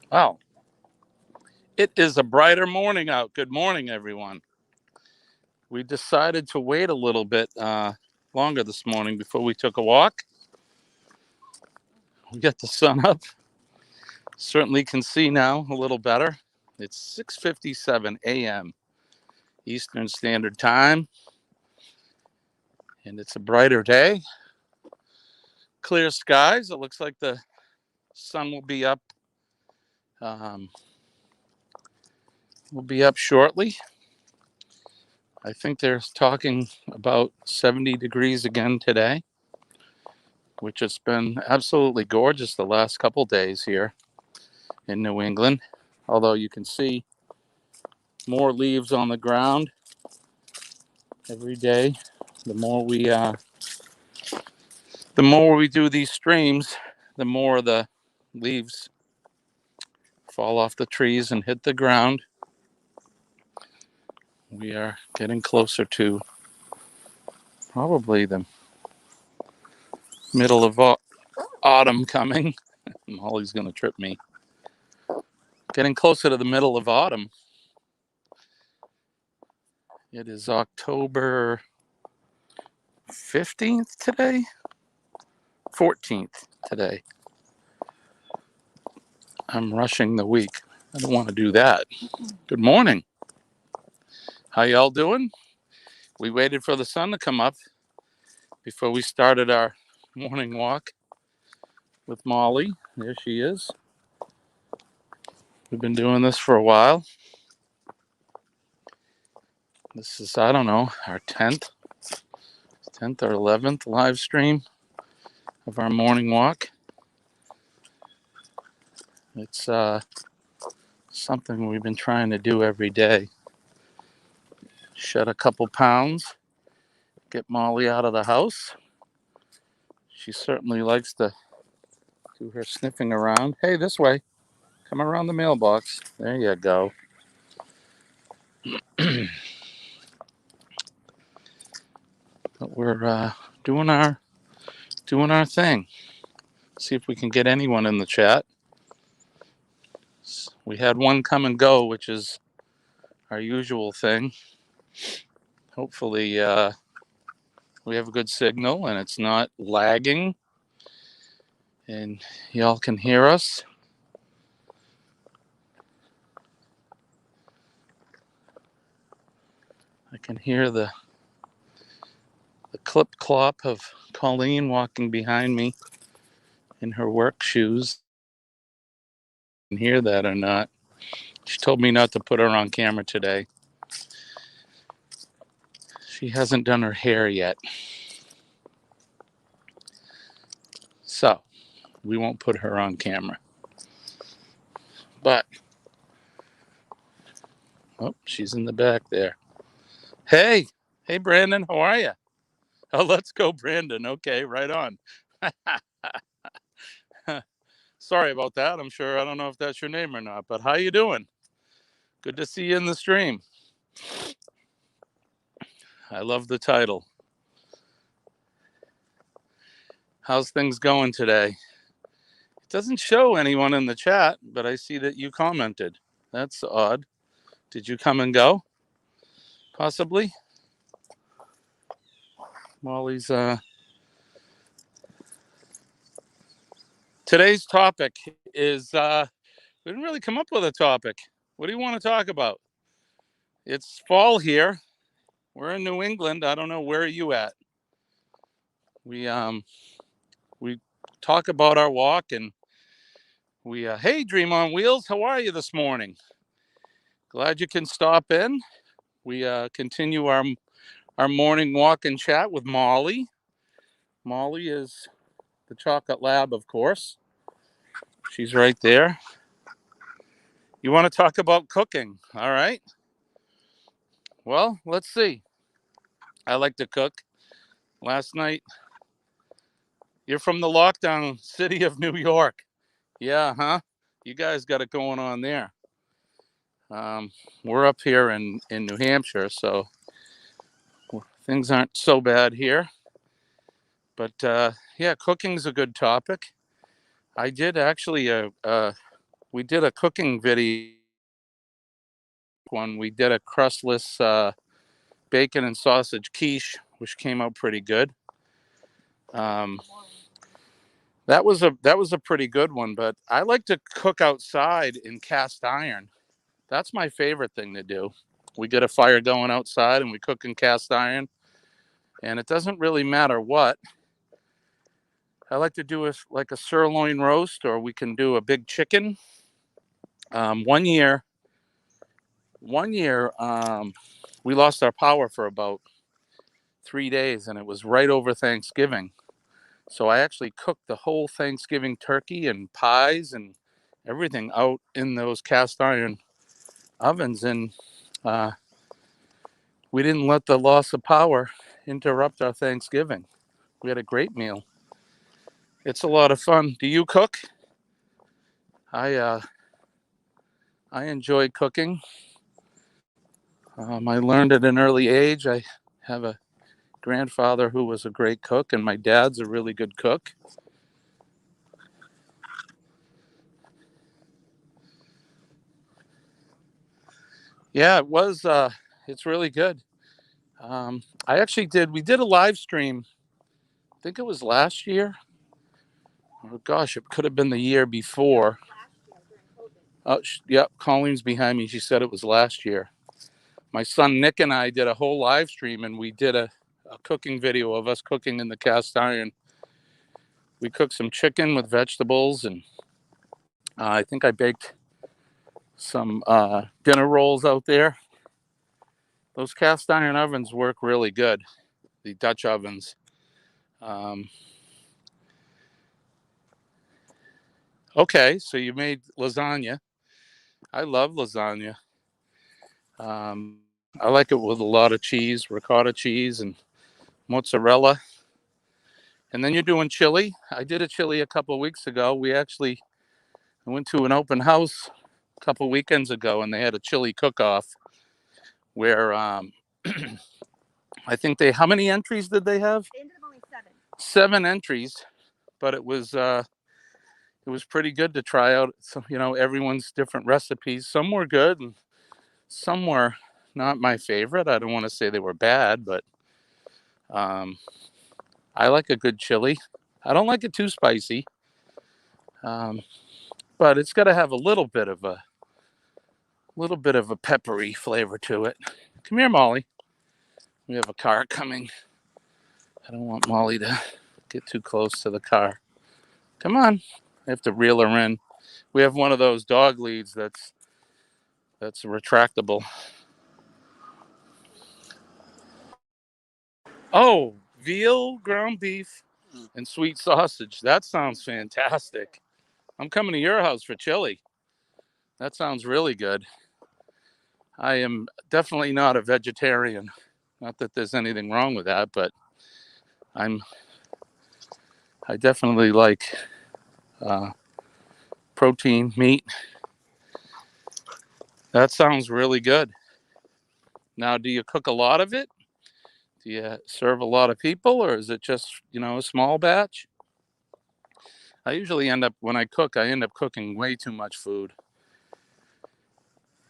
Wow, it is a brighter morning out. Good morning, everyone. We decided to wait a little bit longer this morning before we took a walk. We got the sun up. Certainly can see now a little better. It's 6:57 a.m. Eastern Standard Time, and it's a brighter day. Clear skies. It looks like the sun um, will be up shortly. I think they're talking about 70 degrees again today, which has been absolutely gorgeous the last couple days here in New England. Although you can see more leaves on the ground every day. The more we uh, the more we do these streams, the more the leaves fall off the trees and hit the ground. We are getting closer to probably the middle of autumn coming. Molly's going to trip me. Getting closer to the middle of autumn. It is October 15th today, 14th today. I'm rushing the week. I don't want to do that. Good morning. How y'all doing? We waited for the sun to come up before we started our morning walk with Molly. There she is. We've been doing this for a while. This is, I don't know, our 10th or 11th live stream of our morning walk. It's something we've been trying to do every day. Shed a couple pounds, get Molly out of the house. She certainly likes to do her sniffing around. Hey, this way. Come around the mailbox. There you go. But we're doing our thing. See if we can get anyone in the chat. We had one come and go, which is our usual thing. Hopefully, we have a good signal and it's not lagging, and y'all can hear us. I can hear the clip clop of Colleen walking behind me in her work shoes. You can hear that or not? She told me not to put her on camera today. She hasn't done her hair yet. So, we won't put her on camera. But, oh, she's in the back there. Hey, Brandon, how are you? Oh, let's go, Brandon. Okay, right on. Sorry about that. I'm sure I don't know if that's your name or not, but how you doing? Good to see you in the stream. I love the title. How's things going today? It doesn't show anyone in the chat, but I see that you commented. That's odd. Did you come and go? Possibly? Molly's today's topic is we didn't really come up with a topic. What do you want to talk about? It's fall here. We're in New England. I don't know, where are you at? We talk about our walk, and hey, Dream on Wheels, how are you this morning? Glad you can stop in. We continue our morning walk and chat with Molly. Molly is the chocolate lab, of course. She's right there. You want to talk about cooking? All right. Well, let's see. I like to cook. Last night, you're from the lockdown city of New York. Yeah, huh? You guys got it going on there. We're up here in New Hampshire, so things aren't so bad here. But yeah, cooking's a good topic. I did actually we did a cooking video when we did a crustless bacon and sausage quiche, which came out pretty good. That was a pretty good one, but I like to cook outside in cast iron. That's my favorite thing to do. We get a fire going outside and we cook in cast iron, and it doesn't really matter what. I like to do like a sirloin roast, or we can do a big chicken. One year, we lost our power for about 3 days, and it was right over Thanksgiving. So I actually cooked the whole Thanksgiving turkey and pies and everything out in those cast iron ovens, and we didn't let the loss of power interrupt our Thanksgiving. We had a great meal. It's a lot of fun. Do you cook? I enjoy cooking. I learned at an early age. I have a grandfather who was a great cook, and my dad's a really good cook. Yeah, it was. It's really good. We did a live stream. I think it was last year. Oh gosh, it could have been the year before. Oh, yep, Colleen's behind me. She said it was last year. My son Nick and I did a whole live stream, and we did a cooking video of us cooking in the cast iron. We cooked some chicken with vegetables, and I think I baked some dinner rolls out there. Those cast iron ovens work really good, the Dutch ovens. Okay, so you made lasagna. I love lasagna. I like it with a lot of cheese, ricotta cheese, and mozzarella. And then you're doing chili. I did a chili a couple of weeks ago. I went to an open house a couple weekends ago, and they had a chili cook-off where I think how many entries did they have? They ended up only 7. 7 entries, but it was pretty good to try out some, everyone's different recipes. Some were good and some were not my favorite. I don't want to say they were bad, but I like a good chili. I don't like it too spicy, but it's got to have a little bit of a peppery flavor to it. Come here, Molly. We have a car coming. I don't want Molly to get too close to the car. Come on. I have to reel her in. We have one of those dog leads that's retractable. Oh, veal, ground beef, and sweet sausage. That sounds fantastic. I'm coming to your house for chili. That sounds really good. I am definitely not a vegetarian. Not that there's anything wrong with that, but I definitely like protein, meat. That sounds really good. Now, do you cook a lot of it? Do you serve a lot of people, or is it just, a small batch? I usually when I cook, I end up cooking way too much food.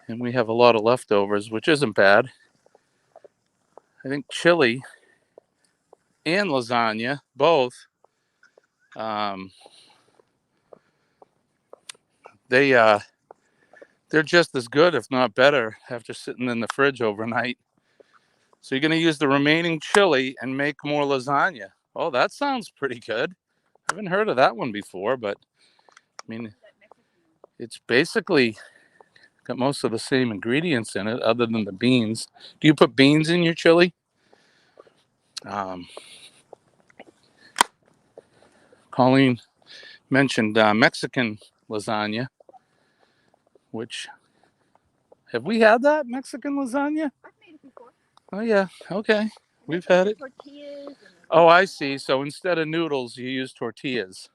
And we have a lot of leftovers, which isn't bad. I think chili and lasagna, both, they're just as good, if not better, after sitting in the fridge overnight. So you're going to use the remaining chili and make more lasagna. Oh, that sounds pretty good. I haven't heard of that one before, but I mean, it's basically got most of the same ingredients in it other than the beans. Do you put beans in your chili? Colleen mentioned Mexican lasagna, which, have we had that Mexican lasagna? I've made it before. Oh, yeah. Okay. We've had it. Oh, I see. So instead of noodles, you use tortillas.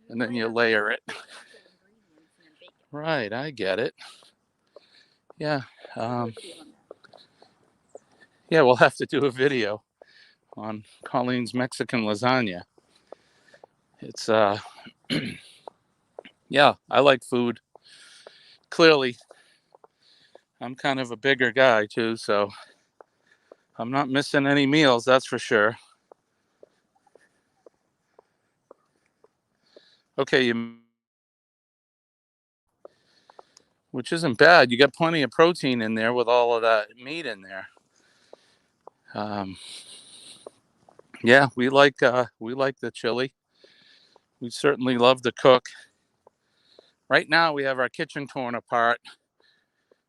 And then you layer it. Right. I get it. Yeah. Yeah, we'll have to do a video on Colleen's Mexican lasagna. It's Yeah, I like food. Clearly, I'm kind of a bigger guy too, so I'm not missing any meals, that's for sure. Okay, which isn't bad. You got plenty of protein in there with all of that meat in there. Um, yeah, we like the chili. We certainly love to cook. Right now, we have our kitchen torn apart.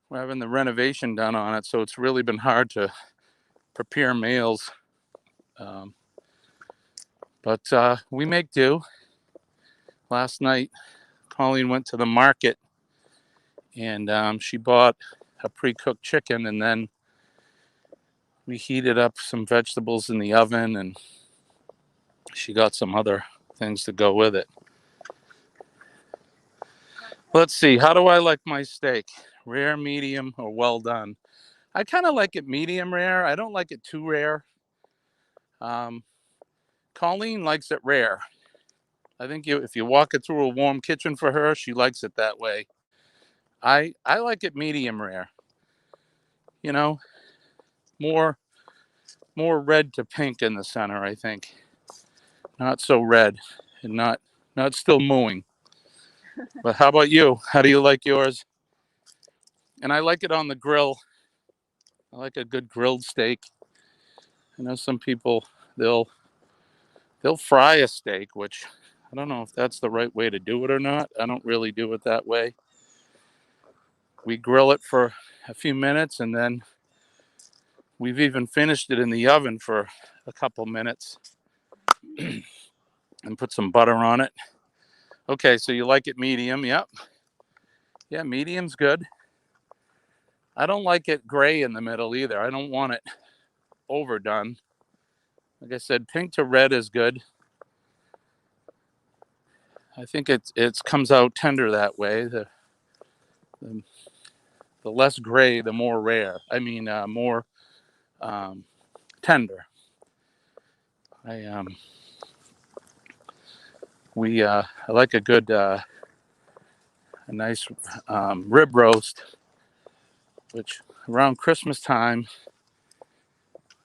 We're having the renovation done on it, so it's really been hard to prepare meals. Um, but we make do. Last night, Colleen went to the market and she bought a pre-cooked chicken, and then we heated up some vegetables in the oven, and she got some other things to go with it. Let's see, how do I like my steak? Rare, medium, or well done? I kind of like it medium rare. I don't like it too rare. Um, Colleen likes it rare. I think if you walk it through a warm kitchen for her, she likes it that way. I like it medium rare. You know, more more red to pink in the center, I think. Not so red and not still mooing. But how about you? How do you like yours? And I like it on the grill. I like a good grilled steak. I know some people they'll fry a steak, which I don't know if that's the right way to do it or not. I don't really do it that way. We grill it for a few minutes, and then we've even finished it in the oven for a couple minutes and put some butter on it. Okay, so you like it medium? Yep. Yeah, medium's good. I don't like it gray in the middle either. I don't want it overdone. Like I said, pink to red is good. I think it comes out tender that way. The less gray, the more rare. I mean, more tender. I I like a good a nice rib roast, which around Christmas time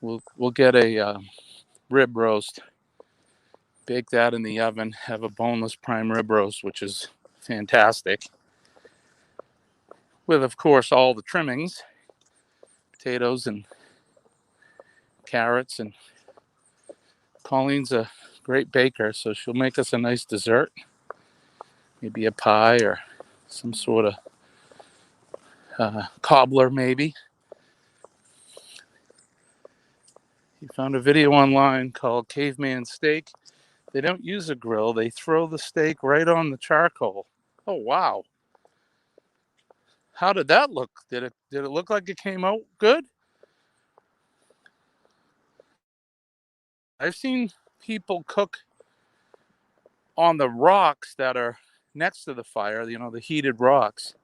we'll get a rib roast, bake that in the oven, have a boneless prime rib roast, which is fantastic. With, of course, all the trimmings, potatoes and carrots. And Colleen's a great baker, so she'll make us a nice dessert, maybe a pie or some sort of cobbler, maybe. He found a video online called Caveman Steak. They don't use a grill, they throw the steak right on the charcoal. Oh, wow. How did that look? Did it look like it came out good? I've seen people cook on the rocks that are next to the fire, the heated rocks.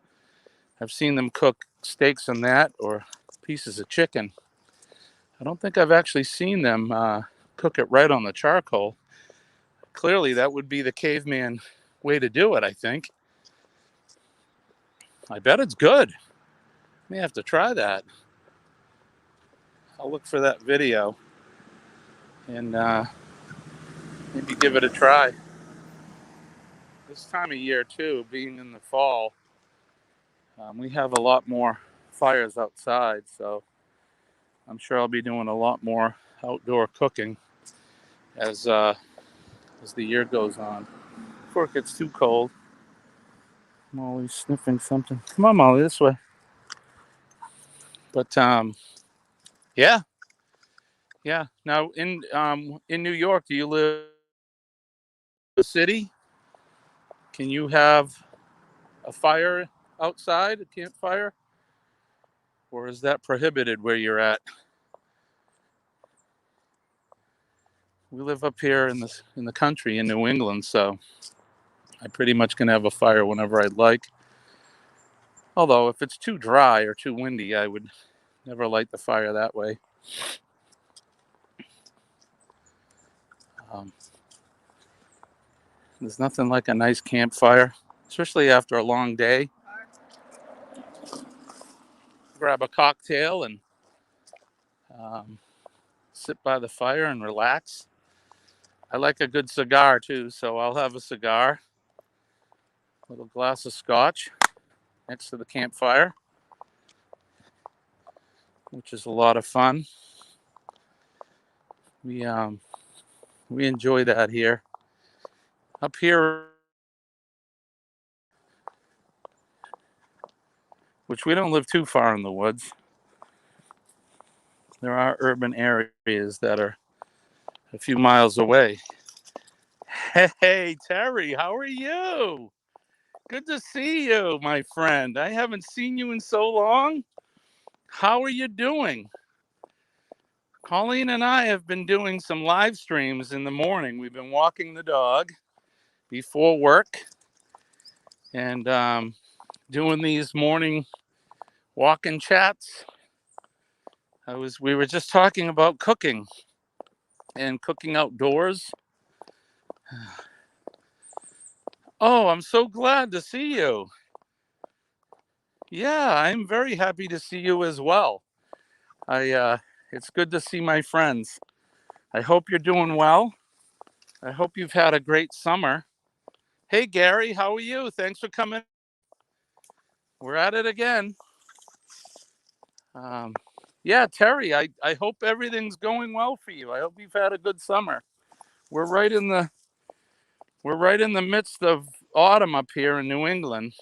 I've seen them cook steaks on that or pieces of chicken. I don't think I've actually seen them cook it right on the charcoal. Clearly, that would be the caveman way to do it, I think. I bet it's good. May have to try that. I'll look for that video and maybe give it a try. This time of year, too, being in the fall, we have a lot more fires outside, so I'm sure I'll be doing a lot more outdoor cooking as the year goes on. Before it gets too cold. Molly's sniffing something. Come on, Molly, this way. But yeah, yeah. Now in New York, do you live in the city? Can you have a fire outside, a campfire, or is that prohibited where you're at? We live up here in the country in New England, so I pretty much can have a fire whenever I'd like. Although if it's too dry or too windy, I would never light the fire that way. There's nothing like a nice campfire, especially after a long day. Grab a cocktail and sit by the fire and relax. I like a good cigar too, so I'll have a cigar, a little glass of scotch next to the campfire, which is a lot of fun. We enjoy that here. Up here, which we don't live too far in the woods, there are urban areas that are a few miles away. Hey, Terry, how are you? Good to see you, my friend. I haven't seen you in so long. How are you doing? Colleen and I have been doing some live streams in the morning. We've been walking the dog before work and doing these morning walk-in chats. We were just talking about cooking and cooking outdoors. Oh, I'm so glad to see you. Yeah, I'm very happy to see you as well. It's good to see my friends. I hope you're doing well. I hope you've had a great summer. Hey, Gary, how are you? Thanks for coming. We're at it again. Yeah, Terry, I hope everything's going well for you. I hope you've had a good summer. We're right in the midst of autumn up here in New England.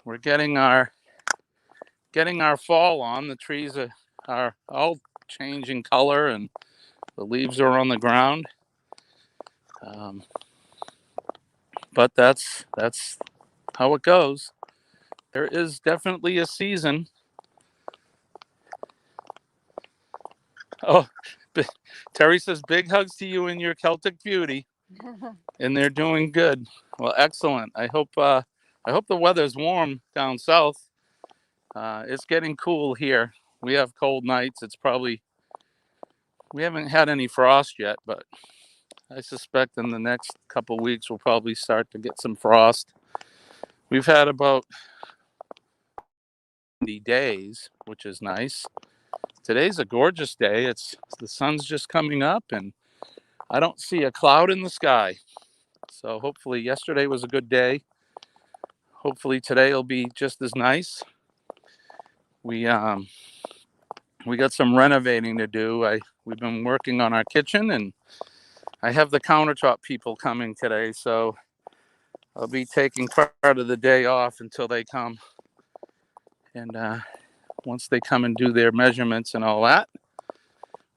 We're getting our fall on. The trees are all changing color and the leaves are on the ground. But that's how it goes. There is definitely a season. Oh, Terry says big hugs to you and your Celtic beauty, and they're doing good. Well, excellent. I hope the weather's warm down south. It's getting cool here. We have cold nights. We haven't had any frost yet, but I suspect in the next couple weeks we'll probably start to get some frost. We've had about 70 days, which is nice. Today's a gorgeous day. The sun's just coming up and I don't see a cloud in the sky. So hopefully yesterday was a good day. Hopefully today will be just as nice. We got some renovating to do. We've been working on our kitchen and I have the countertop people coming today, so I'll be taking part of the day off until they come. And once they come and do their measurements and all that,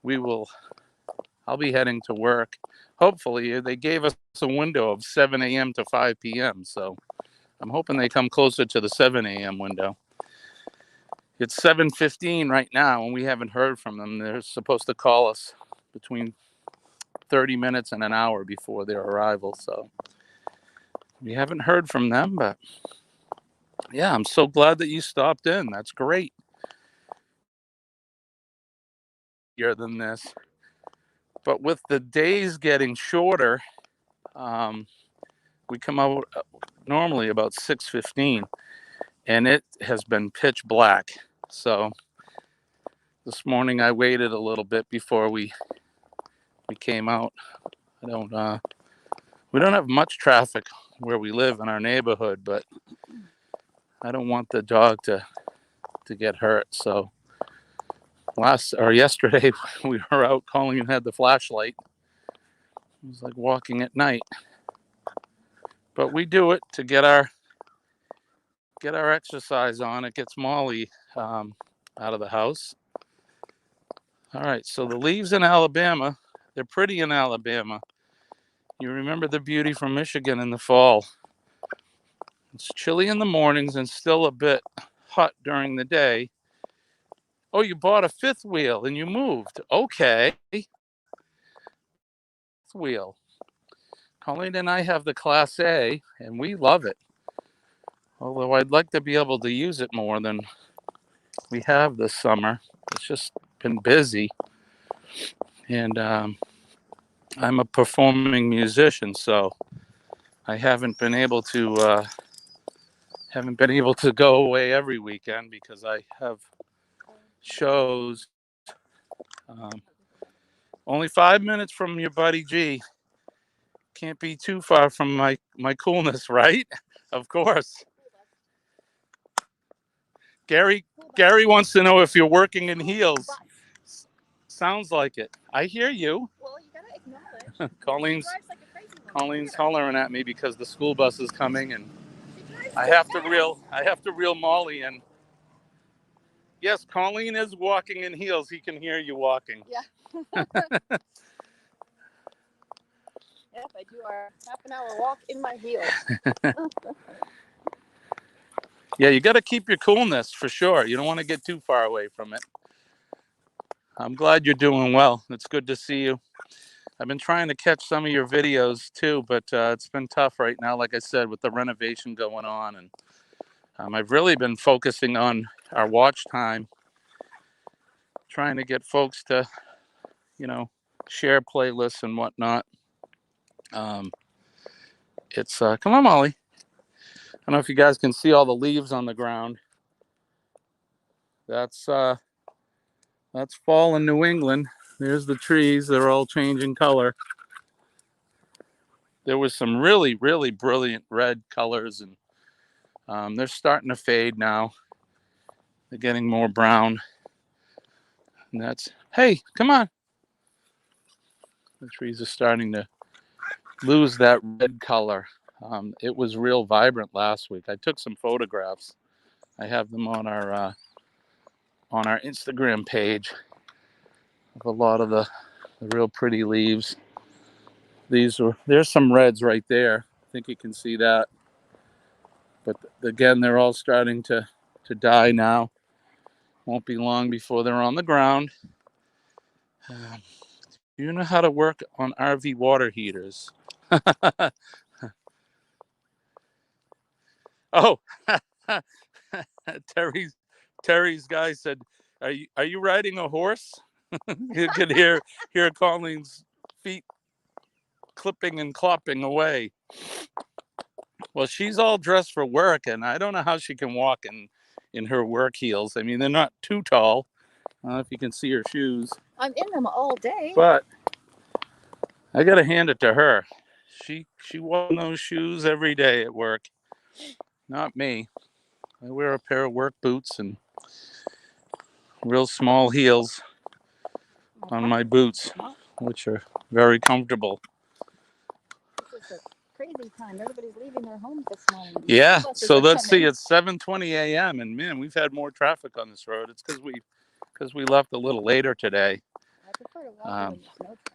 I'll be heading to work. Hopefully, they gave us a window of 7 a.m. to 5 p.m., so I'm hoping they come closer to the 7 a.m. window. It's 7:15 right now, and we haven't heard from them. They're supposed to call us between 30 minutes and an hour before their arrival, so we haven't heard from them, but yeah, I'm so glad that you stopped in. That's great. Than this, but with the days getting shorter, we come out normally about 6:15, and it has been pitch black. So this morning I waited a little bit before we came out. We don't have much traffic where we live in our neighborhood, but I don't want the dog to get hurt. So yesterday we were out. Colleen had the flashlight. It was like walking at night. But we do it to get our exercise on. It gets Molly out of the house. All right, so the leaves in Alabama, they're pretty in Alabama. You remember the beauty from Michigan in the fall. It's chilly in the mornings and still a bit hot during the day. Oh, you bought a fifth wheel and you moved. Okay. Fifth wheel. Colleen and I have the Class A and we love it. Although I'd like to be able to use it more than we have this summer. It's just been busy. And I'm a performing musician, so I haven't been able to go away every weekend because I have shows. Um, only 5 minutes from your buddy G. Can't be too far from my coolness, right? Of course. Gary wants to know if you're working in heels. Sounds like it. I hear you. Well, you gotta acknowledge. Colleen's hollering at me because the school bus is coming, and I have to reel Molly in. Yes, Colleen is walking in heels. He can hear you walking. Yeah. Yes, I do our half-an-hour walk in my heels. Yeah, you got to keep your coolness for sure. You don't want to get too far away from it. I'm glad you're doing well. It's good to see you. I've been trying to catch some of your videos too, but it's been tough right now, like I said, with the renovation going on. And I've really been focusing on our watch time, trying to get folks to, share playlists and whatnot. It's come on, Molly. I don't know if you guys can see all the leaves on the ground. That's fall in New England. There's the trees. They're all changing color. There was some really, really brilliant red colors, and they're starting to fade now. They're getting more brown. And hey, come on. The trees are starting to lose that red color. It was real vibrant last week. I took some photographs. I have them on our Instagram page of a lot of the real pretty leaves. There's some reds right there. I think you can see that. But again, they're all starting to die now. Won't be long before they're on the ground. Do you know how to work on RV water heaters? Oh, Terry's guy said, "Are you riding a horse?" You could hear Colleen's feet clipping and clopping away. Well, she's all dressed for work, and I don't know how she can walk in her work heels. I mean, they're not too tall. I don't know if you can see her shoes. I'm in them all day. But I gotta hand it to her. She wore those shoes every day at work. Not me. I wear a pair of work boots and real small heels on my boots, which are very comfortable. This is a crazy time. Everybody's leaving their homes this morning. Yeah, so let's see. It's 7:20 a.m. and man, we've had more traffic on this road. It's because we left a little later today. I prefer to walk when there's no traffic.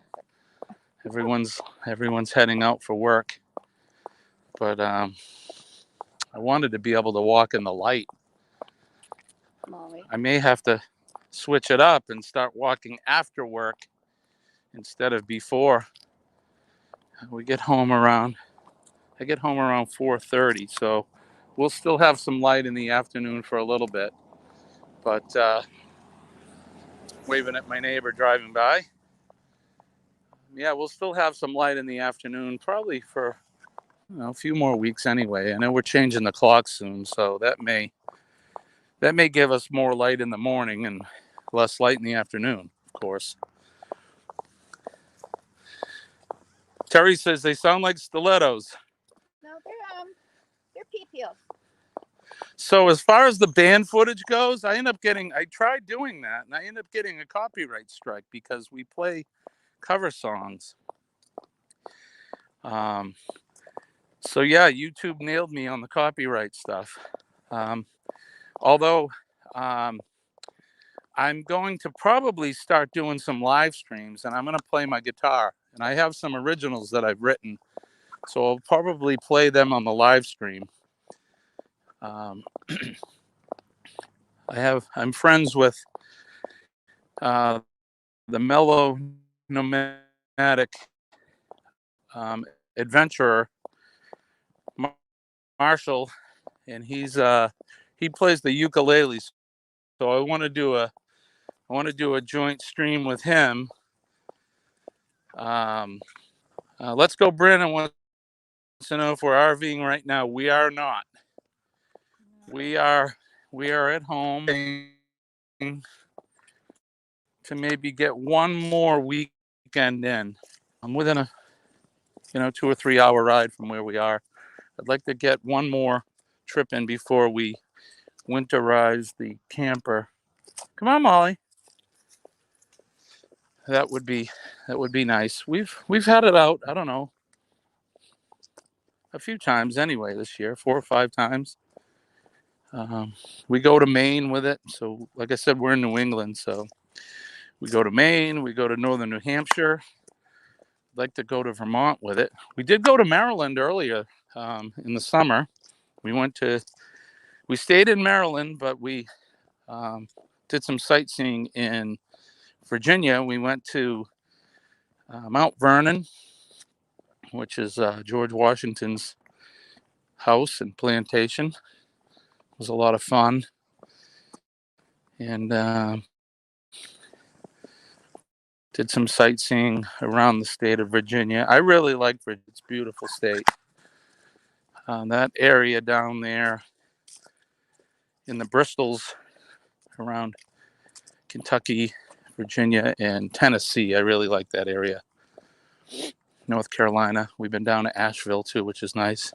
Everyone's heading out for work, but I wanted to be able to walk in the light. Molly. I may have to switch it up and start walking after work instead of before. I get home around 4:30, so we'll still have some light in the afternoon for a little bit. But waving at my neighbor driving by. Yeah, we'll still have some light in the afternoon, probably for a few more weeks anyway. I know we're changing the clock soon, so that may give us more light in the morning and less light in the afternoon, of course. Terry says they sound like stilettos. No, they're peep heels. So as far as the band footage goes, I tried doing that, and I end up getting a copyright strike because we play cover songs. So yeah, YouTube nailed me on the copyright stuff. Although I'm going to probably start doing some live streams, and I'm going to play my guitar, and I have some originals that I've written, so I'll probably play them on the live stream. I'm friends with the Mellow Nomadic adventurer Marshall, and he plays the ukulele. So I want to do a joint stream with him. Let's go. Brandon wants to know if we're RVing right now. We are not. We are at home to maybe get one more weekend in. I'm within a 2 or 3 hour ride from where we are. I'd like to get one more trip in before we winterize the camper. Come on, Molly. That would be nice. We've had it out, I don't know, a few times anyway this year, 4 or 5 times. We go to Maine with it. So like I said, we're in New England, so we go to Maine, we go to northern New Hampshire. I'd like to go to Vermont with it. We did go to Maryland earlier in the summer. We stayed in Maryland, but we did some sightseeing in Virginia. We went to Mount Vernon, which is George Washington's house and plantation. It was a lot of fun. And did some sightseeing around the state of Virginia. I really like Virginia. It's a beautiful state. That area down there in the Bristols around Kentucky, Virginia, and Tennessee, I really like that area. North Carolina. We've been down to Asheville too, which is nice.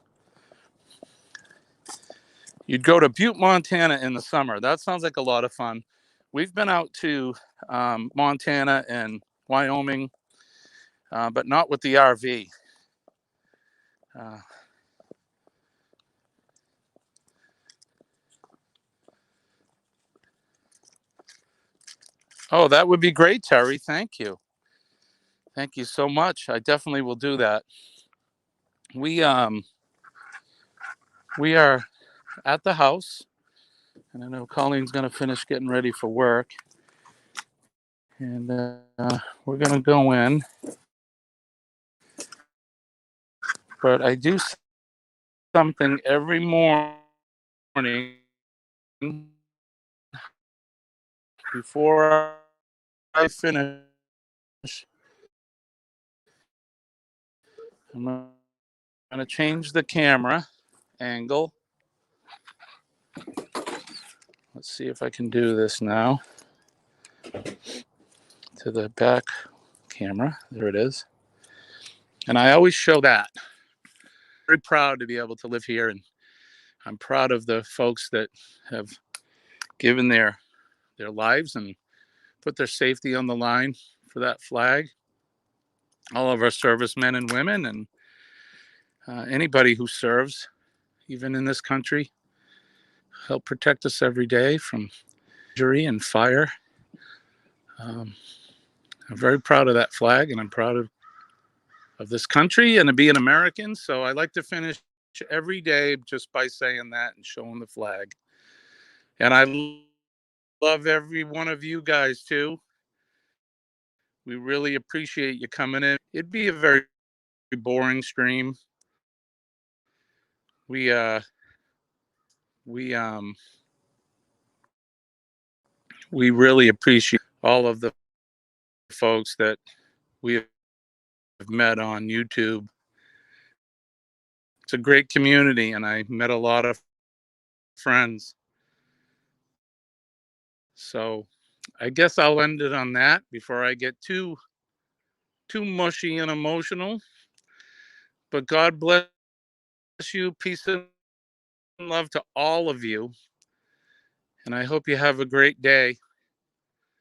You'd go to Butte, Montana in the summer. That sounds like a lot of fun. We've been out to Montana and Wyoming, but not with the RV. Oh, that would be great, Terry. Thank you. Thank you so much. I definitely will do that. We are at the house, and I know Colleen's going to finish getting ready for work, and we're going to go in. But I do something every morning before I finish. I'm going to change the camera angle. Let's see if I can do this now. To the back camera. There it is. And I always show that. Very proud to be able to live here, and I'm proud of the folks that have given their lives and put their safety on the line for that flag. All of our servicemen and women, and anybody who serves, even in this country, help protect us every day from injury and fire. I'm very proud of that flag, and I'm proud of this country and to be an American. So I like to finish every day just by saying that and showing the flag. And I love every one of you guys too. We really appreciate you coming in. It'd be a very boring stream. We really appreciate all of the folks that we have met on YouTube. It's a great community, and I met a lot of friends. So I guess I'll end it on that before I get too mushy and emotional. But God bless you. Peace and love to all of you. And I hope you have a great day.